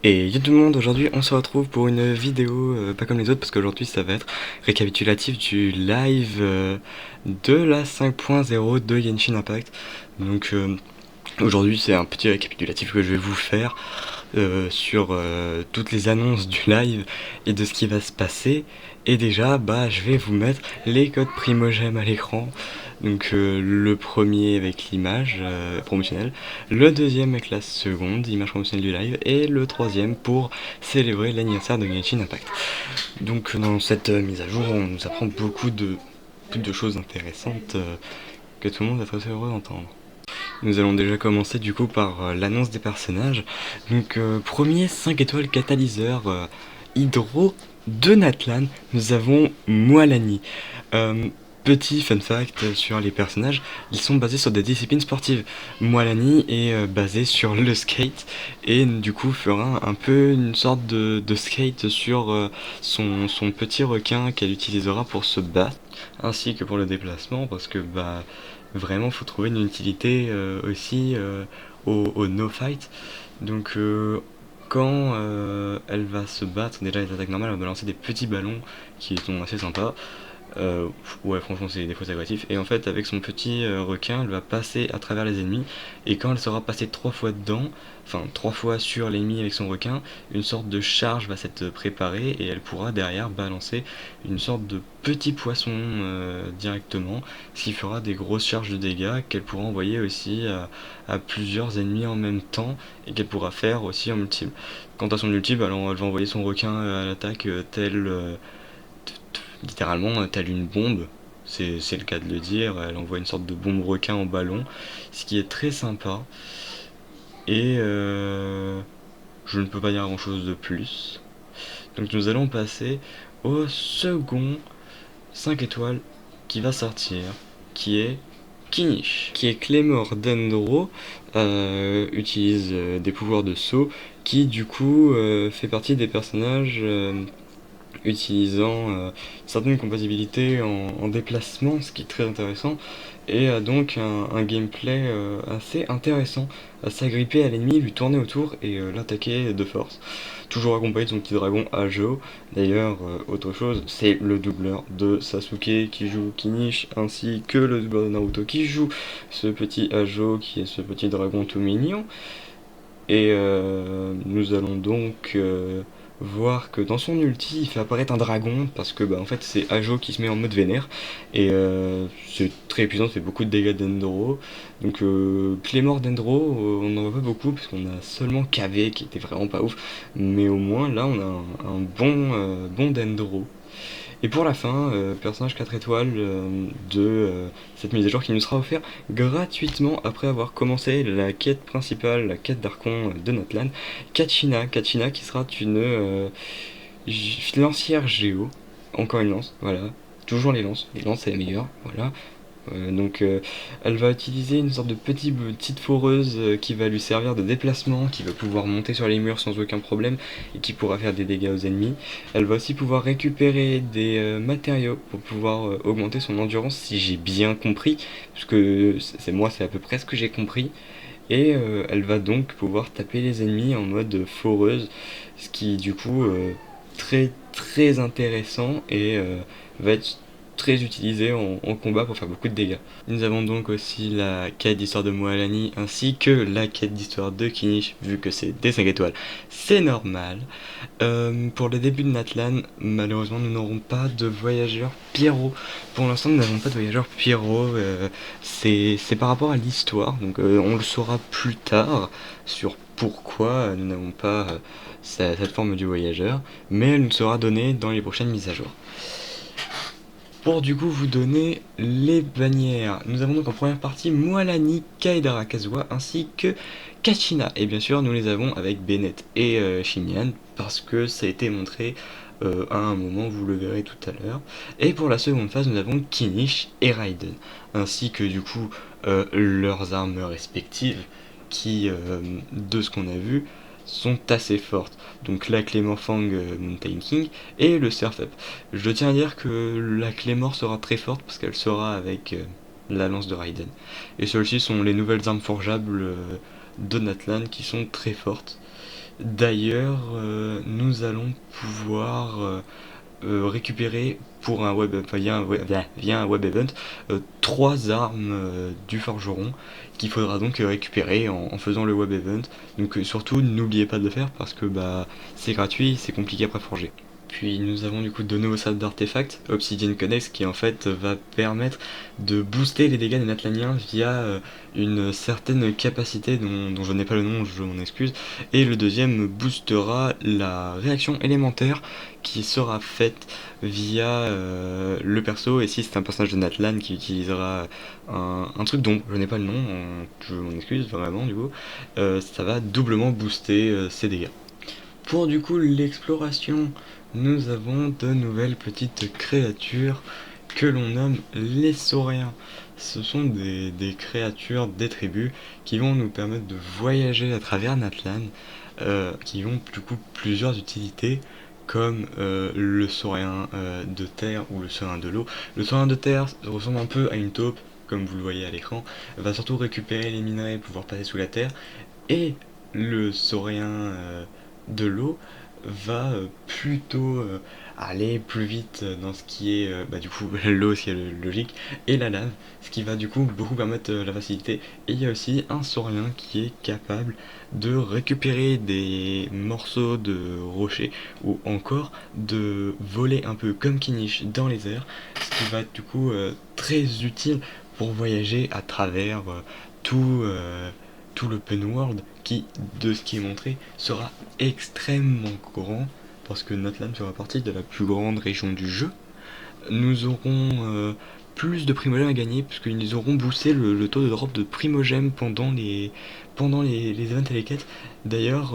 Et yo tout le monde, aujourd'hui on se retrouve pour une vidéo pas comme les autres parce qu'aujourd'hui ça va être récapitulatif du live de la 5.0 de Genshin Impact. Donc aujourd'hui c'est un petit récapitulatif que je vais vous faire sur toutes les annonces du live et de ce qui va se passer. Et déjà je vais vous mettre les codes Primogem à l'écran. Donc le premier avec l'image promotionnelle, le deuxième avec la seconde image promotionnelle du live, et le troisième pour célébrer l'anniversaire de Genshin Impact. Donc dans cette mise à jour, on nous apprend beaucoup de choses intéressantes que tout le monde va être très heureux d'entendre. Nous allons déjà commencer du coup par l'annonce des personnages. Donc premier 5 étoiles catalyseur Hydro de Natlan, nous avons Moalani. Euh, Petit fun fact sur les personnages, ils sont basés sur des disciplines sportives. Moalani est basé sur le skate et du coup fera un peu une sorte de skate sur son petit requin qu'elle utilisera pour se battre, ainsi que pour le déplacement, parce que vraiment faut trouver une utilité aussi au no fight. Donc quand elle va se battre, déjà les attaques normales, elle va lancer des petits ballons qui sont assez sympas. Ouais, franchement, c'est des fois agressif. Et en fait, avec son petit requin, elle va passer à travers les ennemis. Et quand elle sera passée 3 fois dedans, enfin 3 fois sur l'ennemi avec son requin, une sorte de charge va s'être préparée et elle pourra derrière balancer une sorte de petit poisson directement, ce qui fera des grosses charges de dégâts qu'elle pourra envoyer aussi à plusieurs ennemis en même temps et qu'elle pourra faire aussi en multiple. Quant à son ultime, alors elle va envoyer son requin à l'attaque littéralement telle une bombe, c'est le cas de le dire, elle envoie une sorte de bombe requin en ballon, ce qui est très sympa, et je ne peux pas dire grand chose de plus. Donc nous allons passer au second 5 étoiles qui va sortir, qui est Kinish, qui est Clémor Dendro, utilise des pouvoirs de saut, qui du coup fait partie des personnages utilisant certaines compatibilités en déplacement, ce qui est très intéressant, et a donc un gameplay assez intéressant, à s'agripper à l'ennemi, lui tourner autour et l'attaquer de force. Toujours accompagné de son petit dragon Ajo. D'ailleurs, autre chose, c'est le doubleur de Sasuke qui joue Kinish, ainsi que le doubleur de Naruto qui joue ce petit Ajo, qui est ce petit dragon tout mignon. Et nous allons donc voir que dans son ulti il fait apparaître un dragon parce que en fait c'est Ajo qui se met en mode vénère et c'est très puissant, ça fait beaucoup de dégâts d'Endro. Donc Clémor d'Endro, on n'en voit pas beaucoup parce qu'on a seulement KV qui était vraiment pas ouf, mais au moins là on a un bon d'Endro. Et pour la fin, personnage 4 étoiles de cette mise à jour qui nous sera offert gratuitement après avoir commencé la quête principale, la quête d'Archon de Natlan, Kachina. Kachina qui sera une lancière géo, encore une lance, voilà. Toujours les lances c'est les meilleures, voilà. Elle va utiliser une sorte de petite foreuse qui va lui servir de déplacement, qui va pouvoir monter sur les murs sans aucun problème et qui pourra faire des dégâts aux ennemis. Elle va aussi pouvoir récupérer des matériaux pour pouvoir augmenter son endurance, si j'ai bien compris, parce que c'est à peu près ce que j'ai compris. Et elle va donc pouvoir taper les ennemis en mode foreuse, ce qui du coup très très intéressant et va être très utilisé en combat pour faire beaucoup de dégâts. Nous avons donc aussi la quête d'histoire de Moalani ainsi que la quête d'histoire de Kinish, vu que c'est des 5 étoiles, c'est normal. Pour le début de Natlan, malheureusement nous n'aurons pas de voyageurs Pyro. Pour l'instant nous n'avons pas de voyageurs Pyro, c'est par rapport à l'histoire, donc on le saura plus tard sur pourquoi nous n'avons pas cette forme du voyageur, mais elle nous sera donnée dans les prochaines mises à jour. Pour du coup vous donner les bannières, nous avons donc en première partie Moalani, Kaedara Kazuha ainsi que Kachina. Et bien sûr nous les avons avec Bennett et Shinyan parce que ça a été montré à un moment, vous le verrez tout à l'heure. Et pour la seconde phase nous avons Kinish et Raiden, ainsi que du coup leurs armes respectives qui, de ce qu'on a vu, sont assez fortes. Donc la Claymore Fang Mountain King et le Surf Up. Je tiens à dire que la Claymore sera très forte parce qu'elle sera avec la lance de Raiden. Et celles-ci sont les nouvelles armes forgeables de Natlan qui sont très fortes. D'ailleurs, nous allons pouvoir récupérer pour un web, enfin, via un web event 3 armes du forgeron qu'il faudra donc récupérer en faisant le web event. Donc surtout n'oubliez pas de le faire parce que bah c'est gratuit, c'est compliqué après forger. Puis nous avons du coup de nouveaux salles d'artefacts, Obsidian Codex, qui en fait va permettre de booster les dégâts des Natlaniens via une certaine capacité dont je n'ai pas le nom, je m'en excuse. Et le deuxième boostera la réaction élémentaire qui sera faite via le perso. Et si c'est un personnage de Natlan qui utilisera un truc dont je n'ai pas le nom, je m'en excuse vraiment du coup, ça va doublement booster ses dégâts. Pour du coup l'exploration, nous avons de nouvelles petites créatures que l'on nomme les sauriens. Ce sont des créatures des tribus qui vont nous permettre de voyager à travers Natlan, qui ont du coup plusieurs utilités comme le saurien de terre ou le saurien de l'eau. Le saurien de terre ressemble un peu à une taupe, comme vous le voyez à l'écran, va surtout récupérer les minerais pour pouvoir passer sous la terre, et le saurien de l'eau va plutôt aller plus vite dans ce qui est du coup l'eau, ce qui est logique, et la lave, ce qui va du coup beaucoup permettre la facilité. Et il y a aussi un saurien qui est capable de récupérer des morceaux de rochers ou encore de voler un peu comme Kinish dans les airs, ce qui va être du coup très utile pour voyager à travers tout, tout l'open world qui, de ce qui est montré, sera extrêmement grand parce que Natlan fera partie de la plus grande région du jeu. Nous aurons plus de primogèmes à gagner puisqu'ils auront boosté le taux de drop de primogèmes pendant les events et les quêtes. D'ailleurs,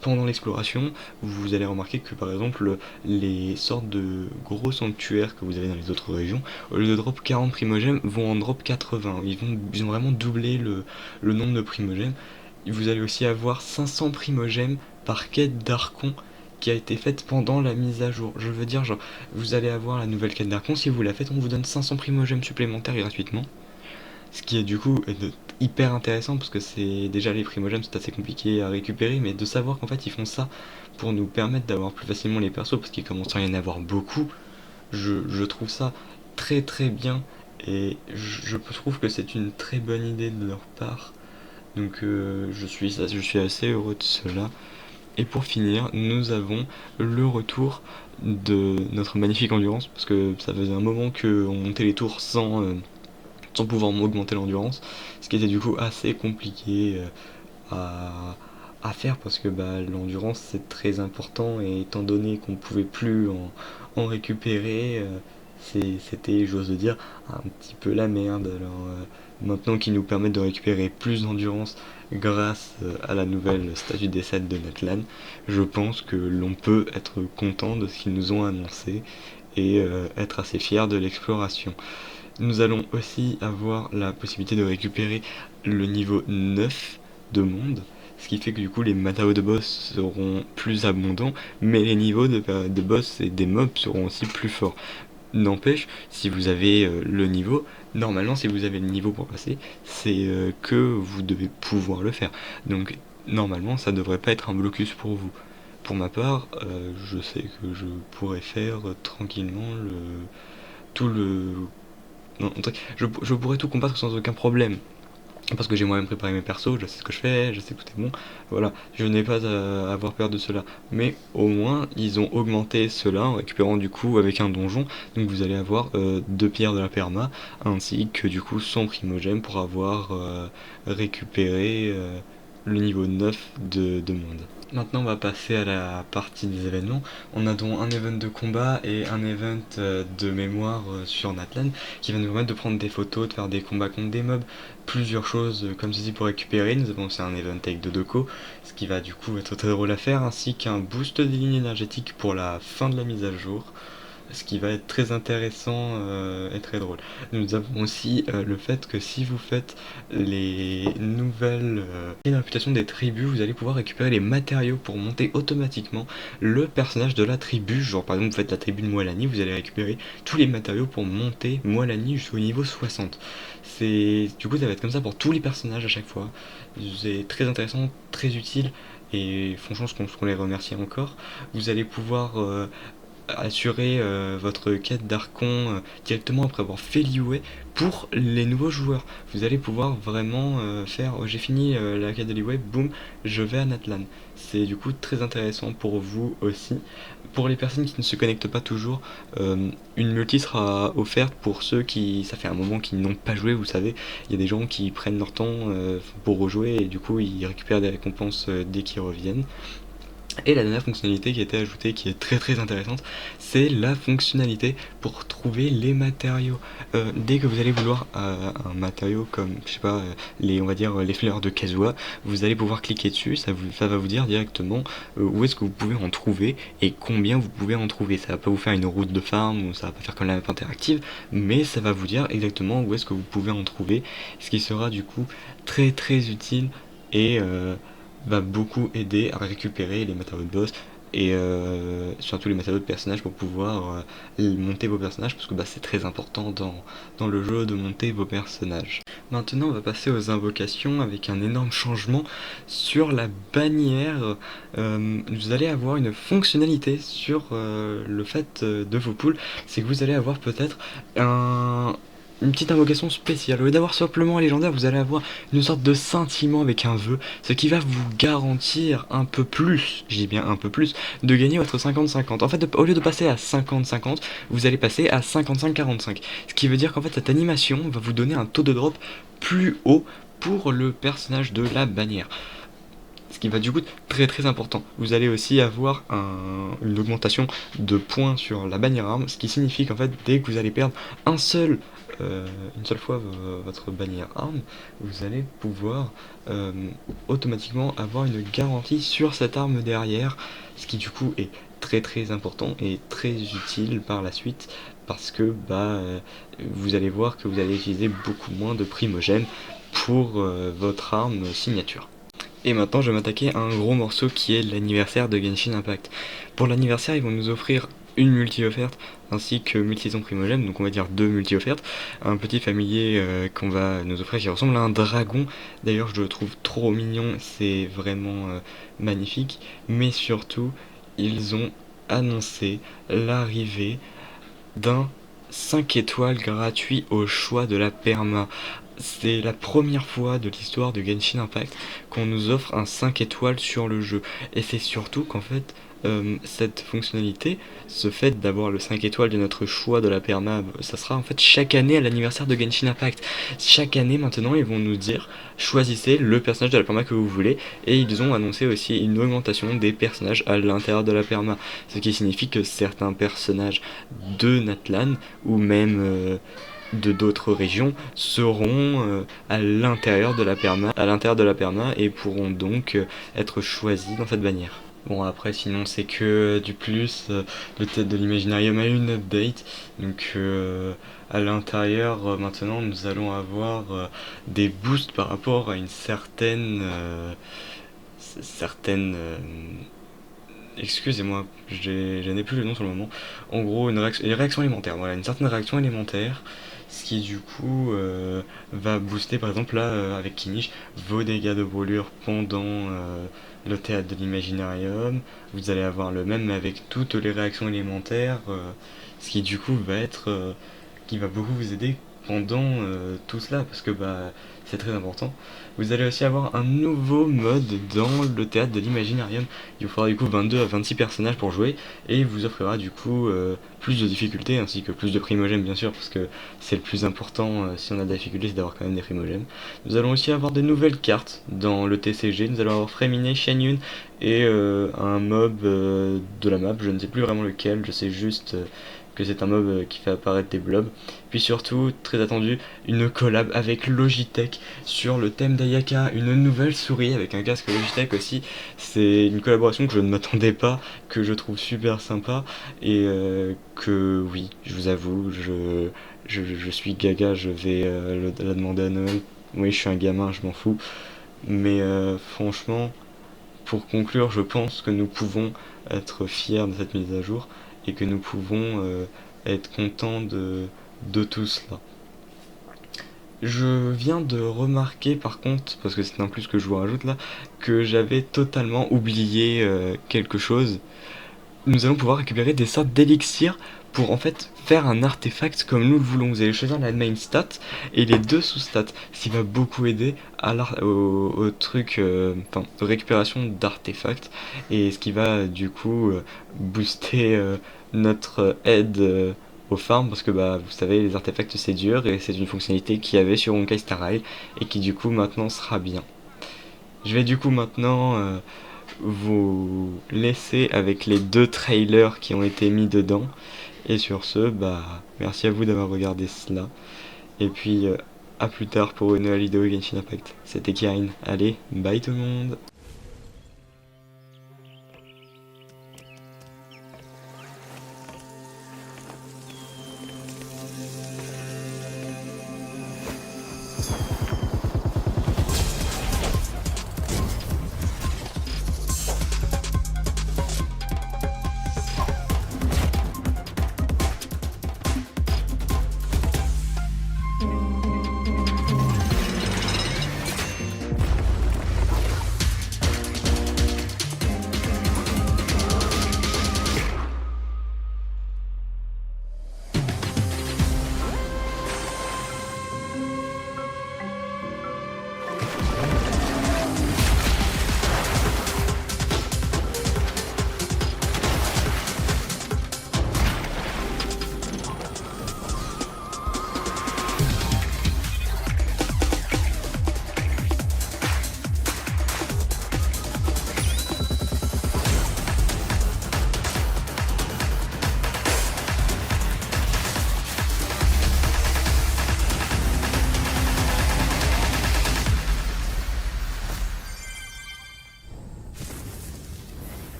pendant l'exploration, vous allez remarquer que par exemple les sortes de gros sanctuaires que vous avez dans les autres régions, au lieu de drop 40 primogèmes, vont en drop 80. Ils ont vraiment doublé le nombre de primogèmes. Vous allez aussi avoir 500 primogèmes par quête d'Archon qui a été faite pendant la mise à jour. Je veux dire, genre, vous allez avoir la nouvelle quête d'Archon, si vous la faites, on vous donne 500 primogèmes supplémentaires gratuitement. Ce qui est du coup hyper intéressant parce que c'est déjà les primogèmes, c'est assez compliqué à récupérer, mais de savoir qu'en fait ils font ça pour nous permettre d'avoir plus facilement les persos parce qu'il commence à y en avoir beaucoup, je trouve ça très très bien et je trouve que c'est une très bonne idée de leur part. Donc je suis assez heureux de cela. Et pour finir, nous avons le retour de notre magnifique endurance, parce que ça faisait un moment qu'on montait les tours sans pouvoir augmenter l'endurance, ce qui était du coup assez compliqué à faire, parce que l'endurance c'est très important, et étant donné qu'on ne pouvait plus en récupérer, c'était, j'ose dire, un petit peu la merde. Alors maintenant qu'ils nous permettent de récupérer plus d'endurance grâce à la nouvelle statue des 7 de Natlan, je pense que l'on peut être content de ce qu'ils nous ont annoncé et être assez fier de l'exploration. Nous allons aussi avoir la possibilité de récupérer le niveau 9 de monde, ce qui fait que du coup les matériaux de boss seront plus abondants, mais les niveaux de boss et des mobs seront aussi plus forts. N'empêche, si vous avez le niveau, normalement si vous avez le niveau pour passer, c'est que vous devez pouvoir le faire. Donc normalement ça devrait pas être un blocus pour vous. Pour ma part, je sais que je pourrais faire tranquillement tout le... Non, je pourrais tout combattre sans aucun problème. Parce que j'ai moi-même préparé mes persos, je sais ce que je fais, je sais que tout est bon. Voilà, je n'ai pas à avoir peur de cela. Mais au moins, ils ont augmenté cela en récupérant du coup avec un donjon. Donc vous allez avoir 2 pierres de la perma, ainsi que du coup 100 primogèmes pour avoir récupéré le niveau 9 de monde. Maintenant on va passer à la partie des événements. On a donc un event de combat et un event de mémoire sur Natlan qui va nous permettre de prendre des photos, de faire des combats contre des mobs, plusieurs choses comme ceci pour récupérer. Nous avons aussi un event avec Dodoko, ce qui va du coup être très drôle à faire, ainsi qu'un boost des lignes énergétiques pour la fin de la mise à jour, ce qui va être très intéressant et très drôle. Nous avons aussi le fait que si vous faites les nouvelles réputation des tribus, vous allez pouvoir récupérer les matériaux pour monter automatiquement le personnage de la tribu. Genre par exemple vous faites la tribu de Moalani, vous allez récupérer tous les matériaux pour monter Moalani jusqu'au niveau 60. Du coup ça va être comme ça pour tous les personnages à chaque fois. C'est très intéressant, très utile, et franchement ce qu'on les remercie encore. Vous allez pouvoir assurer votre quête d'Archon directement après avoir fait l'IOE pour les nouveaux joueurs. Vous allez pouvoir vraiment faire j'ai fini la quête de l'IOE, boum, je vais à Natlan. C'est du coup très intéressant pour vous aussi. Pour les personnes qui ne se connectent pas toujours, une multi sera offerte pour ceux qui, ça fait un moment qu'ils n'ont pas joué, vous savez, il y a des gens qui prennent leur temps pour rejouer et du coup ils récupèrent des récompenses dès qu'ils reviennent. Et la dernière fonctionnalité qui a été ajoutée, qui est très intéressante, c'est la fonctionnalité pour trouver les matériaux. Dès que vous allez vouloir un matériau comme, je sais pas, on va dire les fleurs de Kazuha, vous allez pouvoir cliquer dessus, ça va vous dire directement où est-ce que vous pouvez en trouver et combien vous pouvez en trouver. Ça va pas vous faire une route de farm, ou ça va pas faire comme la map interactive, mais ça va vous dire exactement où est-ce que vous pouvez en trouver, ce qui sera du coup très utile et va beaucoup aider à récupérer les matériaux de boss et surtout les matériaux de personnages pour pouvoir monter vos personnages, parce que c'est très important dans le jeu de monter vos personnages. Maintenant on va passer aux invocations avec un énorme changement sur la bannière. Vous allez avoir une fonctionnalité sur le fait de vos poules, c'est que vous allez avoir peut-être une petite invocation spéciale. Au lieu d'avoir simplement un légendaire, vous allez avoir une sorte de scintillement avec un vœu, ce qui va vous garantir un peu plus, je dis bien un peu plus, de gagner votre 50-50. En fait, au lieu de passer à 50-50, vous allez passer à 55-45. Ce qui veut dire qu'en fait, cette animation va vous donner un taux de drop plus haut pour le personnage de la bannière. Ce qui va du coup être très important. Vous allez aussi avoir une augmentation de points sur la bannière arme, ce qui signifie qu'en fait, dès que vous allez perdre une seule fois votre bannière arme, vous allez pouvoir automatiquement avoir une garantie sur cette arme derrière, ce qui du coup est très important et très utile par la suite, parce que vous allez voir que vous allez utiliser beaucoup moins de primogènes pour votre arme signature. Et maintenant je vais m'attaquer à un gros morceau qui est l'anniversaire de Genshin Impact. Pour l'anniversaire, ils vont nous offrir une multi-offerte ainsi que multi-saison primogène, donc on va dire deux multi-offertes. Un petit familier qu'on va nous offrir qui ressemble à un dragon. D'ailleurs je le trouve trop mignon, c'est vraiment magnifique. Mais surtout, ils ont annoncé l'arrivée d'un 5 étoiles gratuit au choix de la perma. C'est la première fois de l'histoire de Genshin Impact qu'on nous offre un 5 étoiles sur le jeu. Et c'est surtout qu'en fait, cette fonctionnalité, ce fait d'avoir le 5 étoiles de notre choix de la perma, ça sera en fait chaque année à l'anniversaire de Genshin Impact. Chaque année maintenant, ils vont nous dire, choisissez le personnage de la perma que vous voulez, et ils ont annoncé aussi une augmentation des personnages à l'intérieur de la perma. Ce qui signifie que certains personnages de Natlan, ou même de d'autres régions, seront à l'intérieur de la perma, et pourront donc être choisis dans cette bannière. Bon, après sinon c'est que du plus, le tête de l'Imaginarium a une update, donc à l'intérieur maintenant nous allons avoir des boosts par rapport à une certaine excusez-moi, je n'ai plus le nom sur le moment. En gros, une réaction élémentaire, voilà, une certaine réaction élémentaire, ce qui du coup va booster par exemple là avec Kinish vos dégâts de brûlure pendant le théâtre de l'Imaginarium. Vous allez avoir le même mais avec toutes les réactions élémentaires, ce qui du coup va être qui va beaucoup vous aider pendant tout cela, parce que c'est très important. Vous allez aussi avoir un nouveau mode dans le théâtre de l'Imaginarium. Il vous faudra du coup 22 à 26 personnages pour jouer, et il vous offrira du coup plus de difficultés ainsi que plus de primogènes bien sûr, parce que c'est le plus important si on a de la difficulté, c'est d'avoir quand même des primogènes. Nous allons aussi avoir des nouvelles cartes dans le TCG. Nous allons avoir Fréminé, Shenyun et un mob de la map, je ne sais plus vraiment lequel, je sais juste que c'est un mob qui fait apparaître des blobs. Puis surtout, très attendu, une collab avec Logitech sur le thème d'Ayaka, une nouvelle souris avec un casque Logitech aussi. C'est une collaboration que je ne m'attendais pas, que je trouve super sympa, et que oui, je vous avoue, je suis gaga, je vais la demander à Noël. Oui, je suis un gamin, je m'en fous. Mais franchement, pour conclure, je pense que nous pouvons être fiers de cette mise à jour, et que nous pouvons être contents de tout cela. Je viens de remarquer par contre, parce que c'est un plus que je vous rajoute là, que j'avais totalement oublié quelque chose. Nous allons pouvoir récupérer des sortes d'élixirs pour en fait faire un artefact comme nous le voulons. Vous allez choisir la main stat et les deux sous-stats, ce qui va beaucoup aider à au truc de récupération d'artefacts et ce qui va du coup booster notre aide aux farms parce que bah vous savez les artefacts c'est dur et c'est une fonctionnalité qu'il y avait sur Honkai Star Rail et qui du coup maintenant sera bien. Je vais du coup maintenant vous laisser avec les deux trailers qui ont été mis dedans. Et sur ce, bah merci à vous d'avoir regardé cela. Et puis à plus tard pour une nouvelle vidéo Genshin Impact. C'était Kirin. Allez, bye tout le monde.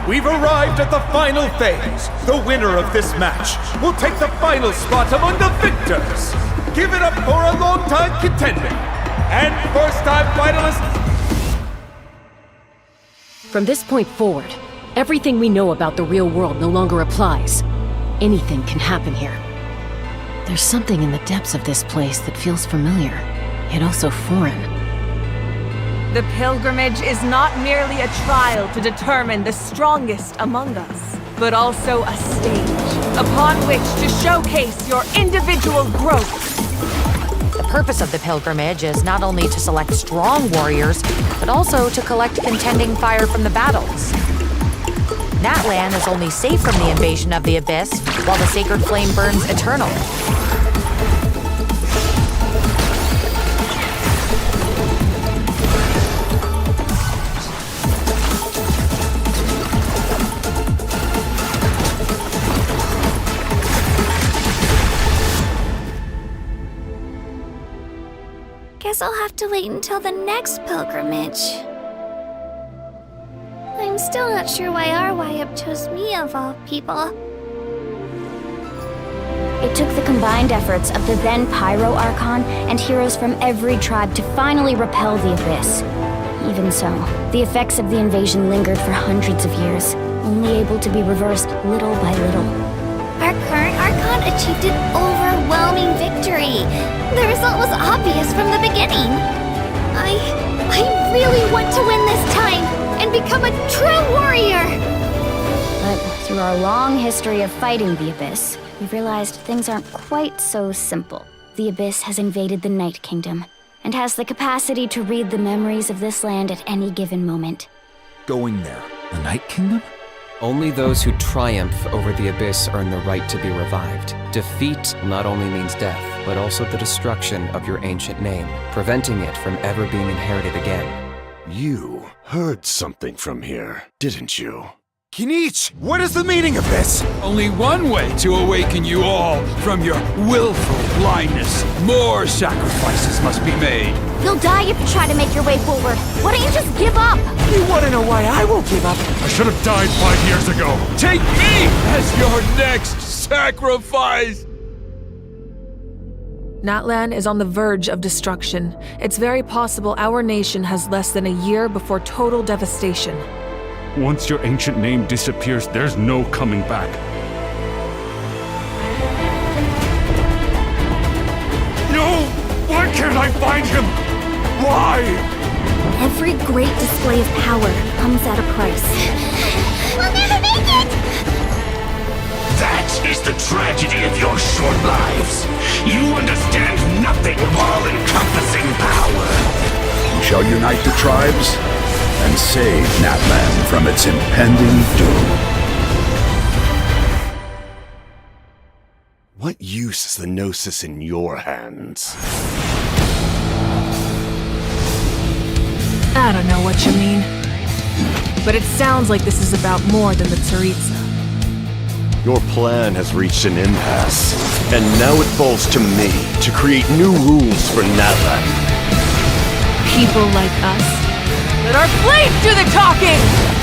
We've arrived at the final phase. The winner of this match will take the final spot among the victors. Give it up for a long-time contender and first-time finalist. From this point forward, everything we know about the real world no longer applies. Anything can happen here. There's something in the depths of this place that feels familiar, yet also foreign. The pilgrimage is not merely a trial to determine the strongest among us, but also a stage upon which to showcase your individual growth. The purpose of the pilgrimage is not only to select strong warriors, but also to collect contending fire from the battles. Natlan is only safe from the invasion of the Abyss, while the sacred flame burns eternally. Guess I'll have to wait until the next pilgrimage. I'm still not sure why Arwayab chose me of all people. It took the combined efforts of the then Pyro Archon and heroes from every tribe to finally repel the Abyss. Even so, the effects of the invasion lingered for hundreds of years, only able to be reversed little by little. Our current Archon achieved an overwhelming victory. The result was obvious from the beginning. I really want to win this time and become a true warrior! But through our long history of fighting the Abyss, we've realized things aren't quite so simple. The Abyss has invaded the Night Kingdom, and has the capacity to read the memories of this land at any given moment. Going there. The Night Kingdom? Only those who triumph over the Abyss earn the right to be revived. Defeat not only means death, but also the destruction of your ancient name, preventing it from ever being inherited again. You heard something from here, didn't you? Kinich, what is the meaning of this? Only one way to awaken you all from your willful blindness. More sacrifices must be made. You'll die if you try to make your way forward. Why don't you just give up? You want to know why I won't give up? I should have died 5 years ago. Take me as your next sacrifice! Natlan is on the verge of destruction. It's very possible our nation has less than a year before total devastation. Once your ancient name disappears, there's no coming back. did I find him? Why? Every great display of power comes at a price. We'll never make it! That is the tragedy of your short lives. You understand nothing of all-encompassing power. We shall unite the tribes and save Natlan from its impending doom. What use is the Gnosis in your hands? I don't know what you mean. But it sounds like this is about more than the Tsaritsa. Your plan has reached an impasse, and now it falls to me to create new rules for Natlan. People like us. Let our blades do the talking!